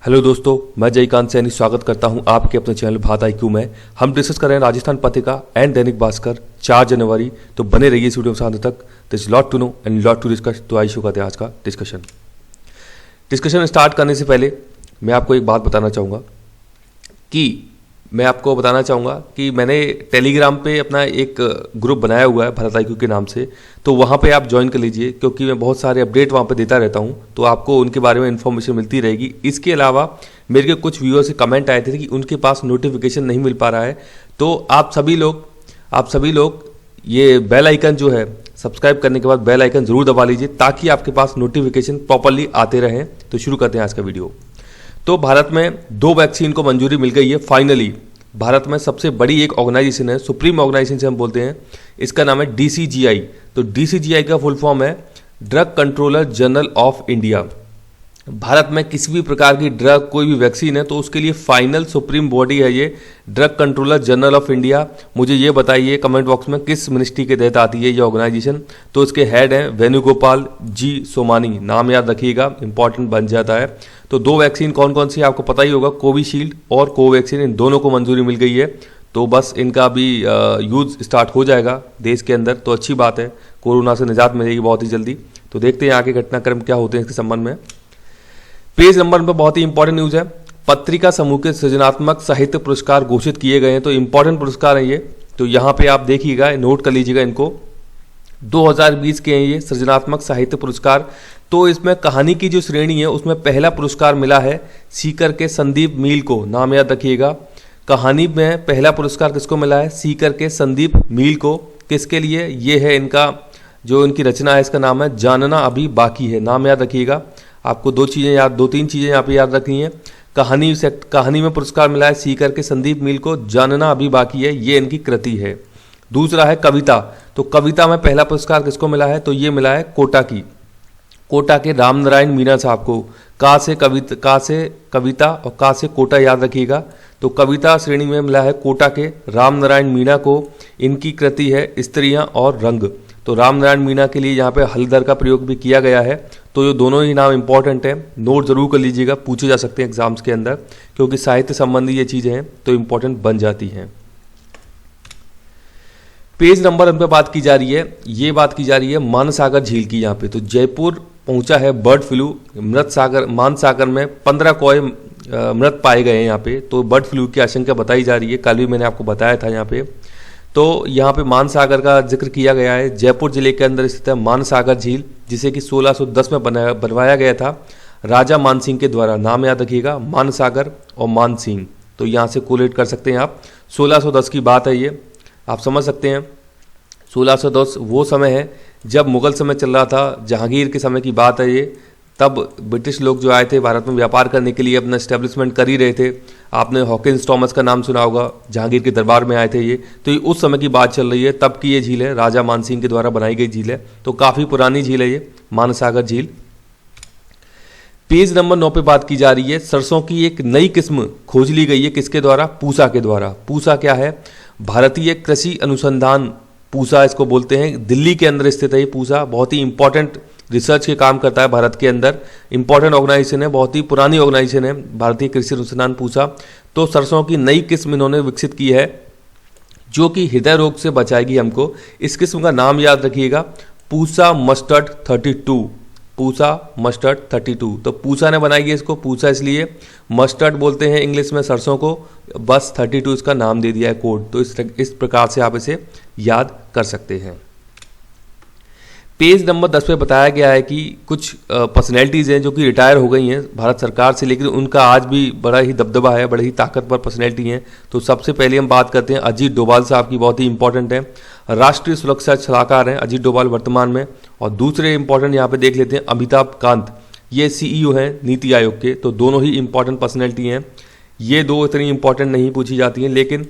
Hello दोस्तों, मैं जयकांत सैनी स्वागत करता हूं आपके अपने चैनल भारत IQ में। हम डिस्कस कर रहे हैं राजस्थान पत्रिका एंड दैनिक भास्कर 4 जनवरी। तो बने रहिए इस वीडियो में अंत तक। This lot to know and lot to discuss. तो आइए शुरू करते हैं आज का डिस्कशन स्टार्ट करने से पहले मैं आपको एक बात बताना चाहूँगा कि मैंने टेलीग्राम पे अपना एक ग्रुप बनाया हुआ है भारत IQ के नाम से। तो वहाँ पे आप ज्वाइन कर लीजिए, क्योंकि मैं बहुत सारे अपडेट वहाँ पे देता रहता हूँ, तो आपको उनके बारे में इन्फॉर्मेशन मिलती रहेगी। इसके अलावा मेरे के कुछ व्यूअर्स से कमेंट आए थे कि उनके पास नोटिफिकेशन नहीं मिल पा रहा है। तो आप सभी लोग ये बेल आइकन जो है, सब्सक्राइब करने के बाद बेल आइकन जरूर दबा लीजिए, ताकि आपके पास नोटिफिकेशन प्रॉपरली आते रहें। तो शुरू करते हैं आज का वीडियो। तो भारत में 2 वैक्सीन को मंजूरी मिल गई है फाइनली। भारत में सबसे बड़ी एक ऑर्गेनाइजेशन है, सुप्रीम ऑर्गेनाइजेशन से हम बोलते हैं, इसका नाम है DCGI। तो DCGI का फुल फॉर्म है drug controller general of India. Bharat में किसी भी प्रकार की ड्रग, कोई भी वैक्सीन है, तो उसके लिए फाइनल सुप्रीम बॉडी है ये drug controller general of India. मुझे ये बताइए कमेंट बॉक्स में किस मिनिस्ट्री के तहत आती है ये ऑर्गेनाइजेशन। तो इसके हेड हैं वेणुगोपाल जी सोमानी, नाम याद रखिएगा, इंपॉर्टेंट बन जाता है। तो 2 वैक्सीन कौन कौन सी आपको पता ही होगा, कोविशील्ड और कोवैक्सीन, इन दोनों को मंजूरी मिल गई है। तो बस इनका भी यूज स्टार्ट हो जाएगा देश के अंदर, तो अच्छी बात है, कोरोना से निजात मिलेगी बहुत ही जल्दी। तो देखते हैं आगे घटनाक्रम क्या होते हैं इसके संबंध में। पेज नंबर पर बहुत ही इंपॉर्टेंट न्यूज है, पत्रिका समूह के सृजनात्मक साहित्य पुरस्कार घोषित किए गए हैं। तो इंपॉर्टेंट पुरस्कार है ये, तो यहाँ पे आप देखिएगा, नोट कर लीजिएगा इनको। 2020 के हैं ये सृजनात्मक साहित्य पुरस्कार। तो इसमें कहानी की जो श्रेणी है उसमें पहला पुरस्कार मिला है सीकर के संदीप मील को, नाम याद रखिएगा। कहानी में पहला पुरस्कार किसको मिला है? सीकर के संदीप मील को। किसके लिए? ये है इनका जो इनकी रचना है, इसका नाम है जानना अभी बाकी है, नाम याद रखिएगा। आपको 2 3 चीज़ें यहाँ पे याद रखनी है। कहानी में पुरस्कार मिला है सीकर के संदीप मील को, जानना अभी बाकी है, ये इनकी कृति है। दूसरा है कविता। तो कविता में पहला पुरस्कार किसको मिला है? तो ये मिला है कोटा के रामनारायण मीणा साहब को। का से कविता और का से कोटा याद रखिएगा। तो कविता श्रेणी में मिला है कोटा के रामनारायण मीणा को। इनकी कृति है स्त्रियां और रंग। तो रामनारायण मीणा के लिए यहाँ पे हलदर का प्रयोग भी किया गया है। तो ये दोनों ही नाम इंपॉर्टेंट है, नोट जरूर कर लीजिएगा, पूछे जा सकते हैं एग्जाम्स के अंदर, क्योंकि साहित्य संबंधी ये चीजें हैं तो इंपॉर्टेंट बन जाती हैं। पेज नंबर पे बात की जा रही है, ये बात की जा रही है मानसागर झील की। यहाँ पे तो जयपुर पहुंचा है बर्ड फ्लू। मानसागर में 15 कौए मृत पाए गए हैं यहाँ पे। तो बर्ड फ्लू की आशंका बताई जा रही है, कल भी मैंने आपको बताया था यहाँ पे। तो यहाँ पे मानसागर का जिक्र किया गया है। जयपुर जिले के अंदर स्थित है मानसागर झील, जिसे कि 1610 में बनवाया गया था राजा मानसिंह के द्वारा। नाम याद रखिएगा, मानसागर और मानसिंह। तो यहाँ से कोलेट कर सकते हैं आप। 1610 की बात है ये, आप समझ सकते हैं। 1610 वो समय है जब मुगल समय चल रहा था, जहांगीर के समय की बात है ये। तब ब्रिटिश लोग जो आए थे भारत में व्यापार करने के लिए, अपना एस्टेब्लिशमेंट कर ही रहे थे। आपने हॉकिंस थॉमस का नाम सुना होगा, जहांगीर के दरबार में आए थे ये। तो ये उस समय की बात चल रही है, तब की ये झील है, राजा मानसिंह के द्वारा बनाई गई झील है। तो काफ़ी पुरानी झील है ये मानसागर झील। पेज नंबर 9 पे बात की जा रही है, सरसों की एक नई किस्म खोज ली गई है। किसके द्वारा? पूसा के द्वारा। पूसा क्या है? भारतीय कृषि अनुसंधान, पूसा इसको बोलते हैं। दिल्ली के अंदर स्थित है ये पूसा। बहुत ही इंपॉर्टेंट रिसर्च के काम करता है भारत के अंदर, इंपॉर्टेंट ऑर्गेनाइजेशन है, बहुत ही पुरानी ऑर्गेनाइजेशन है भारतीय कृषि अनुसंधान पूसा। तो सरसों की नई किस्म इन्होंने विकसित की है, जो कि हृदय रोग से बचाएगी हमको। इस किस्म का नाम याद रखिएगा, पूसा मस्टर्ड 32। पूसा मस्टर्ड 32। तो पूसा ने बनाई है इसको, पूसा इसलिए, मस्टर्ड बोलते हैं इंग्लिश में सरसों को, बस 32 इसका नाम दे दिया है कोड। तो इस प्रकार से आप इसे याद कर सकते हैं। पेज नंबर 10 पे बताया गया है कि कुछ पर्सनैलिटीज़ हैं जो कि रिटायर हो गई हैं भारत सरकार से, लेकिन उनका आज भी बड़ा ही दबदबा है, बड़ी ही ताकतवर पर्सनैलिटी हैं। तो सबसे पहले हम बात करते हैं अजीत डोभाल साहब की, बहुत ही इंपॉर्टेंट है, राष्ट्रीय सुरक्षा सलाहकार हैं अजीत डोभाल वर्तमान में। और दूसरे इंपॉर्टेंट यहाँ पे देख लेते हैं अमिताभ कांत, ये CEO हैं नीति आयोग के। तो दोनों ही इंपॉर्टेंट पर्सनैलिटी हैं। ये 2 इतनी इंपॉर्टेंट नहीं पूछी जाती हैं, लेकिन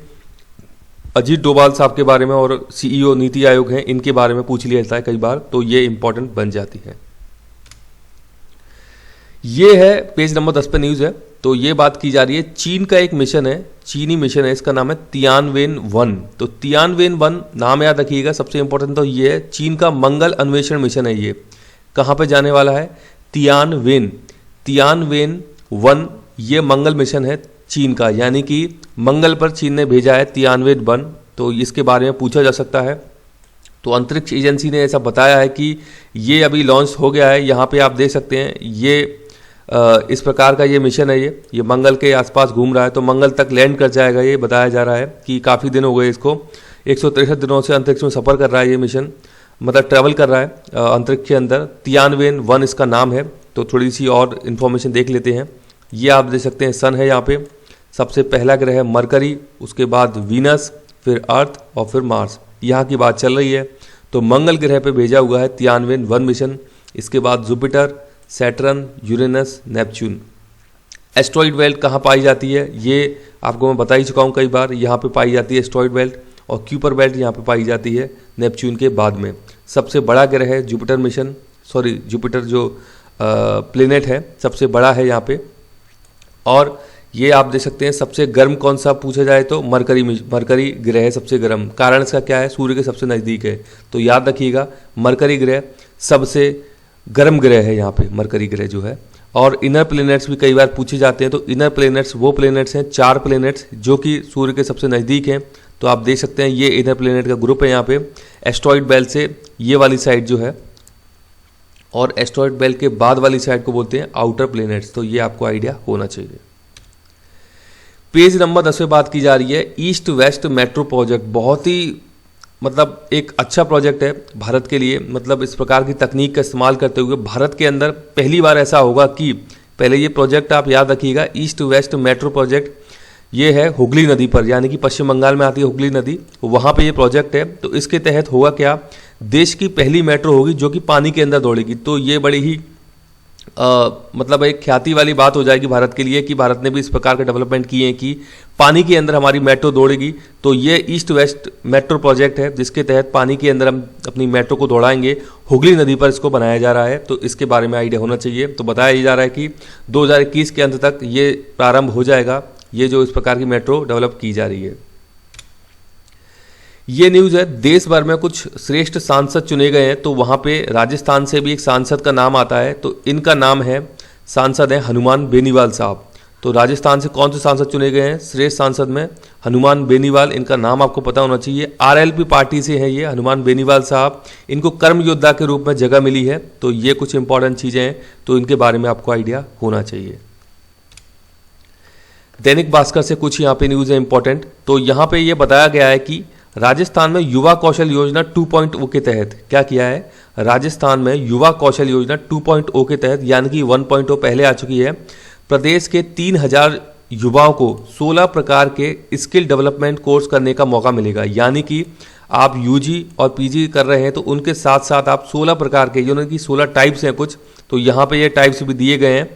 अजीत डोभाल साहब के बारे में और CEO नीति आयोग हैं, इनके बारे में पूछ लिया जाता है कई बार, तो ये इंपॉर्टेंट बन जाती है। ये है पेज नंबर 10 पे न्यूज़ है। तो ये बात की जा रही है, चीन का एक मिशन है, चीनी मिशन है, इसका नाम है तियानवेन-1। तो तियानवेन-1 नाम याद रखिएगा, सबसे इंपॉर्टेंट तो ये है, चीन का मंगल अन्वेषण मिशन है। ये कहाँ पे जाने वाला है? तियानवेन-1 ये मंगल मिशन है चीन का, यानी कि मंगल पर चीन ने भेजा है तियानवे-1। तो इसके बारे में पूछा जा सकता है। तो अंतरिक्ष एजेंसी ने ऐसा बताया है कि ये अभी लॉन्च हो गया है। यहाँ पे आप देख सकते हैं ये इस प्रकार का ये मिशन है। ये मंगल के आसपास घूम रहा है, तो मंगल तक लैंड कर जाएगा। ये बताया जा रहा है कि काफ़ी दिन हो गए इसको, 163 दिनों से अंतरिक्ष में सफ़र कर रहा है ये मिशन, मतलब ट्रैवल कर रहा है अंतरिक्ष के अंदर। तियानवे-1 इसका नाम है। तो थोड़ी सी और इन्फॉर्मेशन देख लेते हैं। ये आप देख सकते हैं सन है यहाँ पे, सबसे पहला ग्रह है मरकरी, उसके बाद वीनस, फिर अर्थ और फिर मार्स। यहाँ की बात चल रही है। तो मंगल ग्रह पे भेजा हुआ है तियानवे-1 मिशन। इसके बाद Jupiter, Saturn, Uranus, Neptune. Asteroid belt कहाँ पाई जाती है ये आपको मैं बता ही चुका हूँ कई बार। यहाँ पे पाई जाती है एस्ट्रॉइड बेल्ट, और क्यूपर बेल्ट यहाँ पे पाई जाती है नेपच्यून के बाद में। सबसे बड़ा ग्रह है जुपिटर मिशन, जुपिटर जो प्लेनेट है सबसे बड़ा है यहाँ पे। और ये आप देख सकते हैं सबसे गर्म कौन सा पूछा जाए तो मरकरी ग्रह है सबसे गर्म। कारण इसका क्या है, सूर्य के सबसे नज़दीक है। तो याद रखिएगा मरकरी ग्रह सबसे गर्म ग्रह है यहाँ पे, मरकरी ग्रह जो है। और इनर प्लेनेट्स भी कई बार पूछे जाते हैं। तो इनर प्लेनेट्स वो प्लेनेट्स हैं, 4 प्लेनेट्स जो कि सूर्य के सबसे नज़दीक हैं। तो आप देख सकते हैं ये इनर प्लेनेट का ग्रुप है यहाँ पे, एस्ट्रॉइड बेल्ट से ये वाली साइड जो है, और एस्ट्रॉइड बेल्ट के बाद वाली साइड को बोलते हैं आउटर प्लेनेट्स। तो ये आपको आइडिया होना चाहिए। पेज नंबर 10 पे बात की जा रही है ईस्ट वेस्ट मेट्रो प्रोजेक्ट। बहुत ही मतलब एक अच्छा प्रोजेक्ट है भारत के लिए। मतलब इस प्रकार की तकनीक का इस्तेमाल करते हुए भारत के अंदर पहली बार ऐसा होगा कि पहले ये प्रोजेक्ट आप याद रखिएगा, ईस्ट वेस्ट मेट्रो प्रोजेक्ट ये है हुगली नदी पर, यानी कि पश्चिम बंगाल में आती है हुगली नदी, वहाँ पे ये प्रोजेक्ट है। तो इसके तहत होगा क्या, देश की पहली मेट्रो होगी जो कि पानी के अंदर दौड़ेगी। तो ये बड़ी ही मतलब एक ख्याति वाली बात हो जाएगी भारत के लिए कि भारत ने भी इस प्रकार के डेवलपमेंट किए हैं कि पानी के अंदर हमारी मेट्रो दौड़ेगी। तो ये ईस्ट वेस्ट मेट्रो प्रोजेक्ट है जिसके तहत पानी के अंदर हम अपनी मेट्रो को दौड़ाएंगे। हुगली नदी पर इसको बनाया जा रहा है। तो इसके बारे में आइडिया होना चाहिए। तो बताया जा रहा है कि 2021 के अंत तक ये प्रारंभ हो जाएगा, ये जो इस प्रकार की मेट्रो डेवलप की जा रही है। ये न्यूज़ है देश भर में कुछ श्रेष्ठ सांसद चुने गए हैं। तो वहाँ पे राजस्थान से भी एक सांसद का नाम आता है। तो इनका नाम है, सांसद है हनुमान बेनीवाल साहब। तो राजस्थान से कौन से सांसद चुने गए हैं श्रेष्ठ सांसद में, हनुमान बेनीवाल, इनका नाम आपको पता होना चाहिए। आरएलपी पार्टी से हैं ये हनुमान बेनीवाल साहब। इनको कर्म योद्धा के रूप में जगह मिली है। तो ये कुछ इंपॉर्टेंट चीज़ें हैं, तो इनके बारे में आपको आइडिया होना चाहिए। दैनिक भास्कर से कुछ यहाँ पे न्यूज़ है इंपॉर्टेंट। तो यहाँ पे ये बताया गया है कि राजस्थान में युवा कौशल योजना 2.0 के तहत क्या किया है, राजस्थान में युवा कौशल योजना 2.0 के तहत, यानी कि 1.0 पहले आ चुकी है, प्रदेश के 3000 युवाओं को 16 प्रकार के स्किल डेवलपमेंट कोर्स करने का मौका मिलेगा। यानी कि आप यूजी और पीजी कर रहे हैं तो उनके साथ साथ आप 16 प्रकार के, यानी कि 16 टाइप्स हैं कुछ, तो यहाँ पे ये टाइप्स भी दिए गए हैं।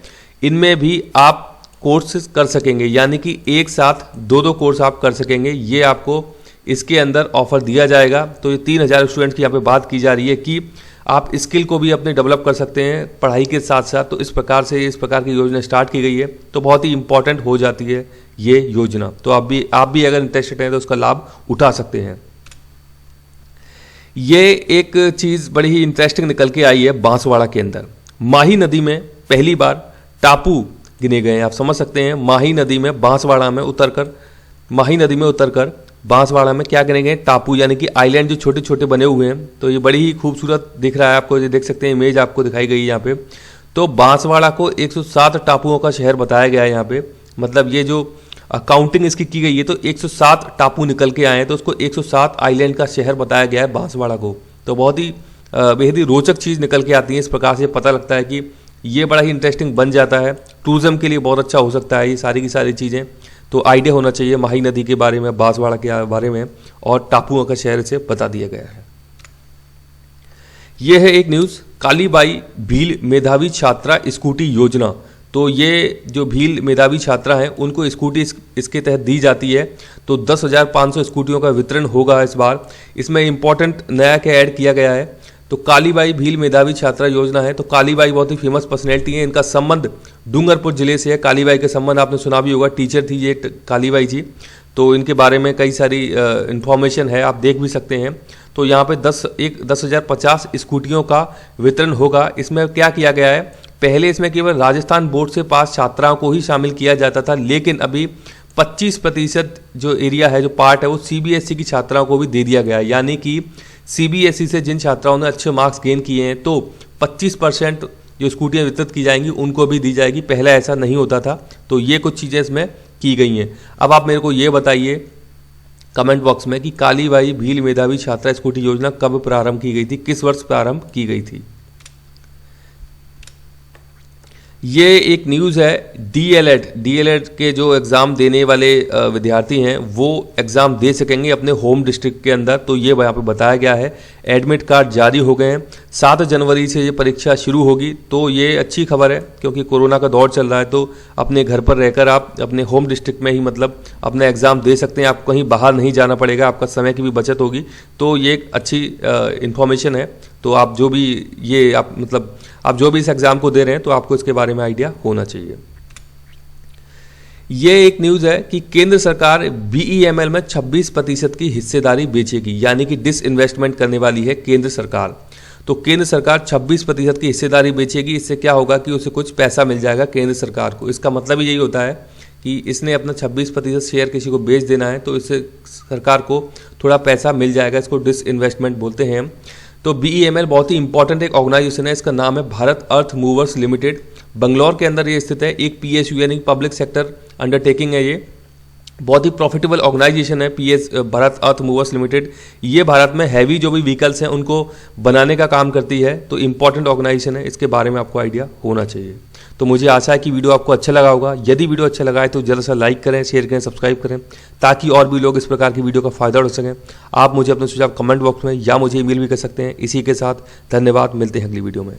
इनमें भी आप कोर्सेज कर सकेंगे, यानी कि एक साथ 2-2 कोर्स आप कर सकेंगे। ये आपको इसके अंदर ऑफर दिया जाएगा। तो ये 3000 स्टूडेंट की यहाँ पे बात की जा रही है कि आप स्किल को भी अपने डेवलप कर सकते हैं पढ़ाई के साथ साथ। तो इस प्रकार से इस प्रकार की योजना स्टार्ट की गई है। तो बहुत ही इंपॉर्टेंट हो जाती है ये योजना। तो आप भी अगर इंटरेस्टेड हैं तो उसका लाभ उठा सकते हैं। ये एक चीज़ बड़ी ही इंटरेस्टिंग निकल के आई है बांसवाड़ा के अंदर। माही नदी में पहली बार टापू गिने गए हैं। आप समझ सकते हैं माही नदी में बांसवाड़ा में उतरकर बांसवाड़ा में क्या गिने गए, टापू, यानी कि आइलैंड जो छोटे छोटे बने हुए हैं। तो ये बड़ी ही खूबसूरत दिख रहा है आपको, ये देख सकते हैं इमेज आपको दिखाई गई है यहाँ पे। तो बांसवाड़ा को 107 टापुओं का शहर बताया गया है यहाँ पे। मतलब ये जो काउंटिंग इसकी की गई है तो 107 टापू निकल के आए हैं, तो उसको 107 आइलैंड का शहर बताया गया है बांसवाड़ा को। तो बहुत ही बेहद ही रोचक चीज़ निकल के आती है। इस प्रकार से पता लगता है कि ये बड़ा ही इंटरेस्टिंग बन जाता है, टूरिज्म के लिए बहुत अच्छा हो सकता है ये सारी की सारी चीज़ें। तो आइडिया होना चाहिए माही नदी के बारे में, बांसवाड़ा के बारे में, और टापुओं का शहर से बता दिया गया है। यह है एक न्यूज़, कालीबाई भील मेधावी छात्रा स्कूटी योजना। तो ये जो भील मेधावी छात्रा हैं उनको स्कूटी इसके तहत दी जाती है। तो 10,500 स्कूटियों का वितरण होगा इस बार। इसमें इंपॉर्टेंट नया क्या ऐड किया गया है, तो कालीबाई भील मेधावी छात्रा योजना है। तो कालीबाई बहुत ही फेमस पर्सनैलिटी है। इनका संबंध डूंगरपुर जिले से है। कालीबाई के संबंध आपने सुना भी होगा, टीचर थी ये कालीबाई जी। तो इनके बारे में कई सारी इन्फॉर्मेशन है, आप देख भी सकते हैं। तो यहाँ पे 10,050 स्कूटियों का वितरण होगा। इसमें क्या किया गया है, पहले इसमें केवल राजस्थान बोर्ड से पास छात्राओं को ही शामिल किया जाता था, लेकिन अभी 25% जो एरिया है, जो पार्ट है, वो सीबीएसई की छात्राओं को भी दे दिया गया है। यानी कि सीबीएसई से जिन छात्राओं ने अच्छे मार्क्स गेन किए हैं तो 25% जो स्कूटियाँ वितरित की जाएंगी उनको भी दी जाएगी। पहले ऐसा नहीं होता था। तो ये कुछ चीज़ें इसमें की गई हैं। अब आप मेरे को ये बताइए कमेंट बॉक्स में कि कालीबाई भील मेधावी छात्रा स्कूटी योजना कब प्रारंभ की गई थी, किस वर्ष प्रारंभ की गई थी। ये एक न्यूज़ है। डीएलएड के जो एग्ज़ाम देने वाले विद्यार्थी हैं वो एग्ज़ाम दे सकेंगे अपने होम डिस्ट्रिक्ट के अंदर। तो ये यहाँ पे बताया गया है। एडमिट कार्ड जारी हो गए हैं। 7 जनवरी से ये परीक्षा शुरू होगी। तो ये अच्छी खबर है, क्योंकि कोरोना का दौर चल रहा है। तो अपने घर पर रहकर आप अपने होम डिस्ट्रिक्ट में ही मतलब अपना एग्ज़ाम दे सकते हैं। आपको कहीं बाहर नहीं जाना पड़ेगा, आपका समय की भी बचत होगी। तो ये एक अच्छी इन्फॉर्मेशन है। तो आप जो भी आप जो भी इस एग्ज़ाम को दे रहे हैं तो आपको इसके बारे में आइडिया होना चाहिए। ये एक न्यूज़ है कि केंद्र सरकार बीईएमएल में 26% की हिस्सेदारी बेचेगी, यानी कि डिसइन्वेस्टमेंट करने वाली है केंद्र सरकार। तो केंद्र सरकार 26% की हिस्सेदारी बेचेगी। इससे क्या होगा कि उसे कुछ पैसा मिल जाएगा केंद्र सरकार को। इसका मतलब यही होता है कि इसने अपना 26% शेयर किसी को बेच देना है, तो इससे सरकार को थोड़ा पैसा मिल जाएगा। इसको डिसइन्वेस्टमेंट बोलते हैं हम। तो बीईएमएल बहुत ही इंपॉर्टेंट एक ऑर्गेनाइजेशन है। इसका नाम है भारत अर्थ मूवर्स लिमिटेड। बंगलौर के अंदर ये स्थित है। एक पीएसयू यानी पब्लिक सेक्टर अंडरटेकिंग है। ये बहुत ही प्रॉफिटेबल ऑर्गेनाइजेशन है भारत अर्थ मूवर्स लिमिटेड। ये भारत में हैवी जो भी व्हीकल्स हैं उनको बनाने का काम करती है। तो इंपॉर्टेंट ऑर्गेनाइजेशन है, इसके बारे में आपको आइडिया होना चाहिए। तो मुझे आशा है कि वीडियो आपको अच्छा लगा होगा। यदि वीडियो अच्छा लगा है तो जल्द से लाइक करें, शेयर करें, सब्सक्राइब करें, ताकि और भी लोग इस प्रकार की वीडियो का फायदा उठा सकें। आप मुझे अपने सुझाव कमेंट बॉक्स में या मुझे ईमेल भी कर सकते हैं। इसी के साथ धन्यवाद। मिलते हैं अगली वीडियो में।